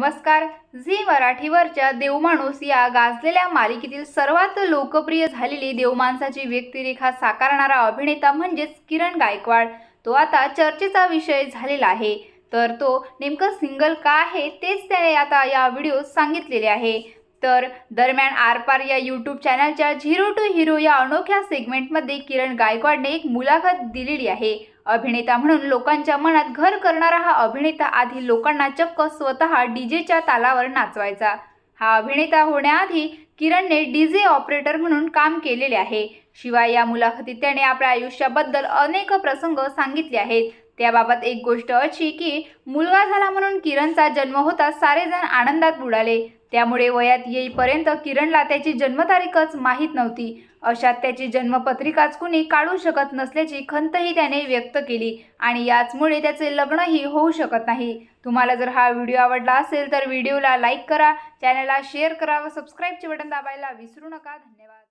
नमस्कार. झी मराठीवरच्या देवमाणूस या गाजलेल्या मालिकेतील सर्वात लोकप्रिय झालेली देवमाणसाची व्यक्तिरेखा साकारणारा अभिनेता म्हणजेच किरण गायकवाड. तो आता चर्चेचा विषय झालेला आहे. तर तो नेमकं सिंगल का आहे तेच त्याने आता या व्हिडिओत सांगितलेले आहे. तर दरम्यान आरपार या यूट्यूब चॅनलच्या झिरो टू हिरो या अनोख्या सेगमेंटमध्ये किरण गायकवाडने एक मुलाखत दिलेली आहे. अभिनेता म्हणून लोकांच्या मनात घर करणारा हा अभिनेता आधी लोकांना चक्क स्वतः डीजेच्या तालावर नाचवायचा. हा अभिनेता होण्याआधी किरणने डीजे ऑपरेटर म्हणून काम केलेले आहे. शिवाय या मुलाखतीत त्याने आपल्या आयुष्याबद्दल अनेक प्रसंग सांगितले आहेत. त्याबाबत एक गोष्ट अशी की मुलगा झाला म्हणून किरणचा जन्म होता सारेजण आनंदात बुडाले. त्यामुळे वयात येईपर्यंत किरणला त्याची जन्मतारीखच माहीत नव्हती. अशात त्याची जन्मपत्रिकाच कुणी काढू शकत नसल्याची खंतही त्याने व्यक्त केली आणि याचमुळे त्याचे लग्नही होऊ शकत नाही. तुम्हाला जर हा व्हिडिओ आवडला असेल तर व्हिडिओला लाईक करा, चॅनलला शेअर करा व सबस्क्राईबचे बटन दाबायला विसरू नका. धन्यवाद.